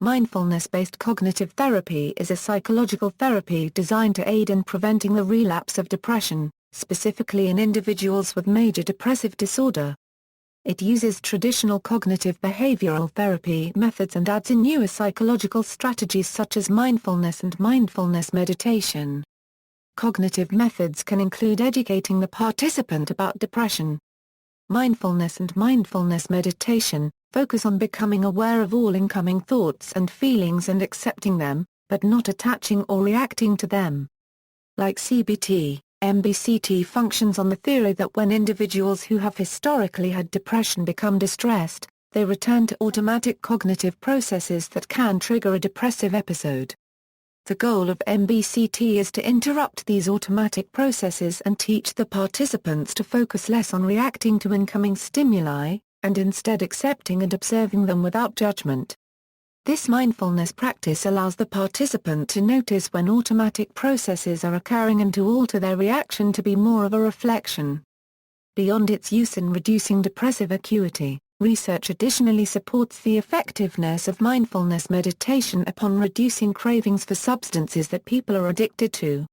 Mindfulness-based cognitive therapy is a psychological therapy designed to aid in preventing the relapse of depression, specifically in individuals with major depressive disorder. It uses traditional cognitive behavioral therapy methods and adds in newer psychological strategies such as mindfulness and mindfulness meditation. Cognitive methods can include educating the participant about depression. Mindfulness and mindfulness meditation focus on becoming aware of all incoming thoughts and feelings and accepting them, but not attaching or reacting to them. Like CBT, MBCT functions on the theory that when individuals who have historically had depression become distressed, they return to automatic cognitive processes that can trigger a depressive episode. The goal of MBCT is to interrupt these automatic processes and teach the participants to focus less on reacting to incoming stimuli, and instead accepting and observing them without judgment. This mindfulness practice allows the participant to notice when automatic processes are occurring and to alter their reaction to be more of a reflection. Beyond its use in reducing depressive acuity, research additionally supports the effectiveness of mindfulness meditation upon reducing cravings for substances that people are addicted to.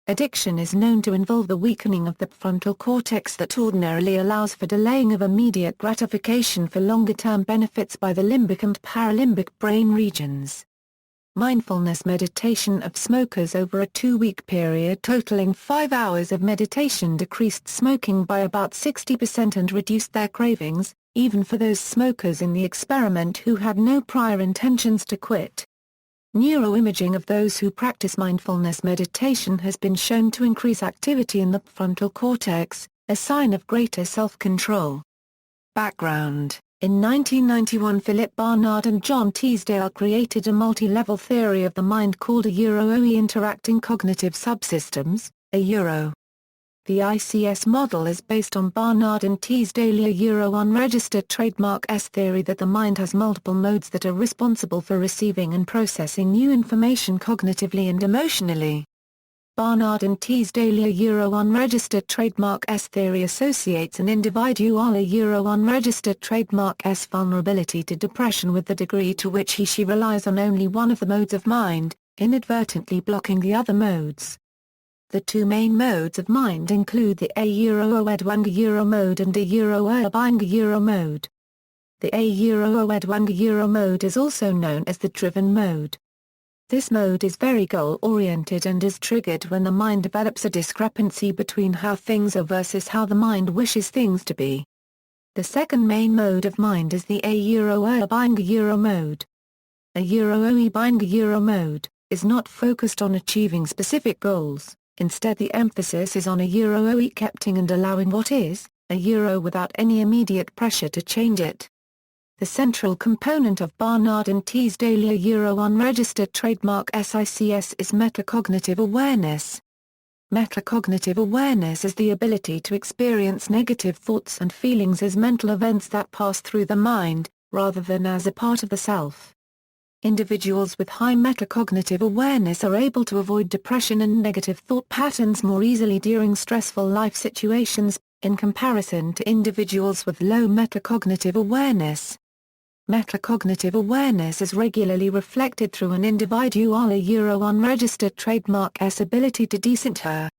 Addiction is known to involve the weakening of the frontal cortex that ordinarily allows for delaying of immediate gratification for longer-term benefits by the limbic and paralimbic brain regions. Mindfulness meditation of smokers over a 2-week period totaling 5 hours of meditation decreased smoking by about 60% and reduced their cravings, even for those smokers in the experiment who had no prior intentions to quit. Neuroimaging of those who practice mindfulness meditation has been shown to increase activity in the frontal cortex, a sign of greater self-control. Background: in 1991 Philip Barnard and John Teasdale created a multi-level theory of the mind called a Euro-OE interacting cognitive subsystems, a Euro. The ICS model is based on Barnard and Teasdale Euro unregistered trademark S theory that the mind has multiple modes that are responsible for receiving and processing new information cognitively and emotionally. Barnard and Teasdale Euro unregistered trademark S theory associates an individual Euro unregistered trademark S vulnerability to depression with the degree to which he/she relies on only one of the modes of mind, inadvertently blocking the other modes. The two main modes of mind include the A-Euro-Oedwanga Euro mode and the Euro-Oebanga Euro mode. The A-Euro-Oedwanga Euro mode is also known as the driven mode. This mode is very goal-oriented and is triggered when the mind develops a discrepancy between how things are versus how the mind wishes things to be. The second main mode of mind is the A-Euro-Oebanga Euro mode. A Euro-Oebanga Euro mode is not focused on achieving specific goals. Instead, the emphasis is on a Euro accepting and allowing what is, a Euro without any immediate pressure to change it. The central component of Barnard and Teasdale Euro unregistered trademark SICS is metacognitive awareness. Metacognitive awareness is the ability to experience negative thoughts and feelings as mental events that pass through the mind, rather than as a part of the self. Individuals with high metacognitive awareness are able to avoid depression and negative thought patterns more easily during stressful life situations, in comparison to individuals with low metacognitive awareness. Metacognitive awareness is regularly reflected through an individual Euro unregistered trademark S ability to decenter.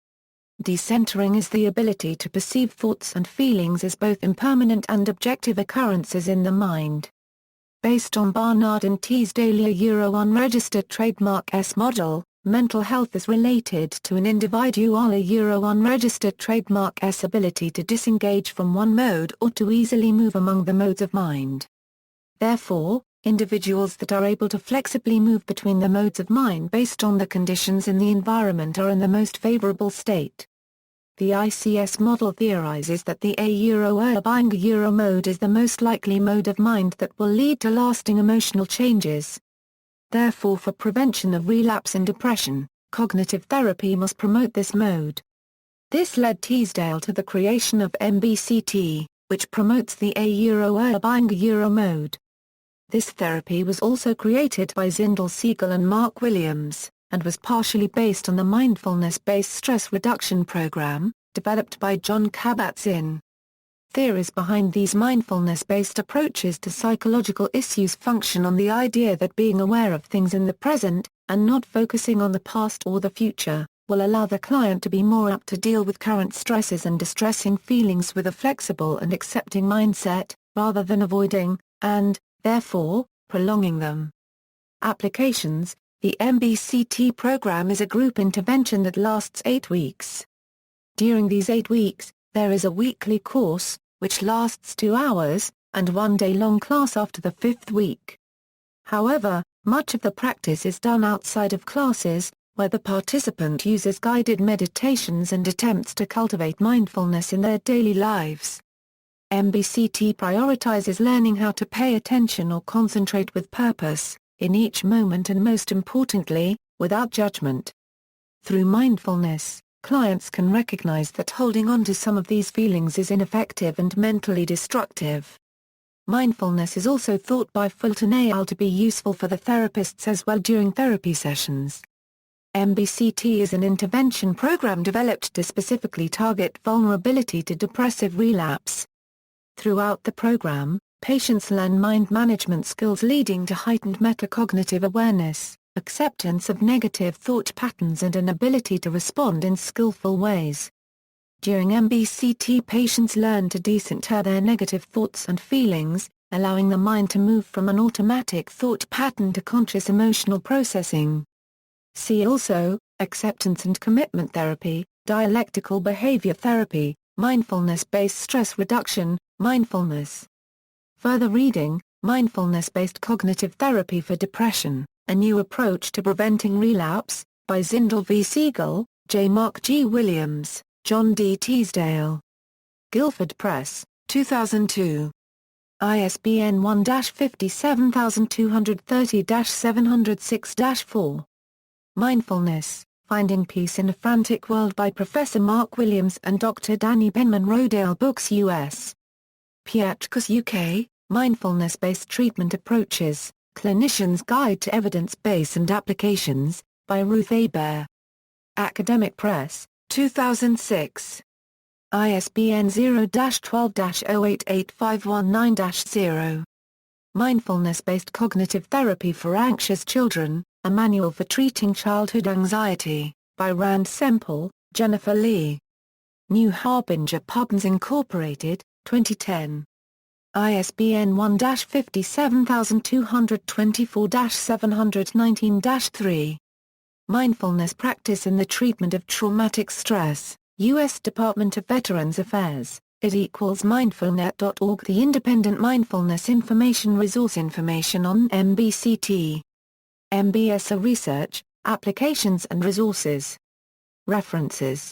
Decentering is the ability to perceive thoughts and feelings as both impermanent and objective occurrences in the mind. Based on Barnard and Teasdale Euro unregistered trademark S model, mental health is related to an individual Euro unregistered trademark S ability to disengage from one mode or to easily move among the modes of mind. Therefore, individuals that are able to flexibly move between the modes of mind based on the conditions in the environment are in the most favorable state. The ICS model theorizes that the A-Euro-Oebanga Euro mode is the most likely mode of mind that will lead to lasting emotional changes. Therefore, for prevention of relapse and depression, cognitive therapy must promote this mode. This led Teasdale to the creation of MBCT, which promotes the A-Euro-Oebanga Euro mode. This therapy was also created by Zindel Siegel and Mark Williams, and was partially based on the Mindfulness Based Stress Reduction Program, developed by John Kabat-Zinn. Theories behind these mindfulness-based approaches to psychological issues function on the idea that being aware of things in the present, and not focusing on the past or the future, will allow the client to be more apt to deal with current stresses and distressing feelings with a flexible and accepting mindset, rather than avoiding, and, therefore, prolonging them. Applications. The MBCT program is a group intervention that lasts 8 weeks. During these 8 weeks, there is a weekly course, which lasts 2 hours, and 1 day-long class after the 5th week. However, much of the practice is done outside of classes, where the participant uses guided meditations and attempts to cultivate mindfulness in their daily lives. MBCT prioritizes learning how to pay attention or concentrate with purpose, in each moment and most importantly, without judgment. Through mindfulness, clients can recognize that holding on to some of these feelings is ineffective and mentally destructive. Mindfulness is also thought by Fulton et al. To be useful for the therapists as well during therapy sessions. MBCT is an intervention program developed to specifically target vulnerability to depressive relapse. Throughout the program, patients learn mind management skills leading to heightened metacognitive awareness, acceptance of negative thought patterns and an ability to respond in skillful ways. During MBCT, patients learn to decenter their negative thoughts and feelings, allowing the mind to move from an automatic thought pattern to conscious emotional processing. See also, acceptance and commitment therapy, dialectical behavior therapy, mindfulness-based stress reduction, mindfulness. Further reading, Mindfulness-Based Cognitive Therapy for Depression, A New Approach to Preventing Relapse, by Zindel V. Siegel, J. Mark G. Williams, John D. Teasdale. Guilford Press, 2002. ISBN 1-57230-706-4. Mindfulness, Finding Peace in a Frantic World by Professor Mark Williams and Dr. Danny Penman, Rodale Books US. Piatchkos UK, Mindfulness-Based Treatment Approaches, Clinician's Guide to Evidence-Base and Applications, by Ruth Aber. Academic Press, 2006. ISBN 0-12-088519-0. Mindfulness-Based Cognitive Therapy for Anxious Children, A Manual for Treating Childhood Anxiety, by Rand Semple, Jennifer Lee. New Harbinger Pubs Incorporated, 2010. ISBN 1-57224-719-3. Mindfulness Practice in the Treatment of Traumatic Stress, U.S. Department of Veterans Affairs, id=mindfulnet.org. The Independent Mindfulness Information Resource. Information on MBCT. MBSA Research, Applications and Resources. References.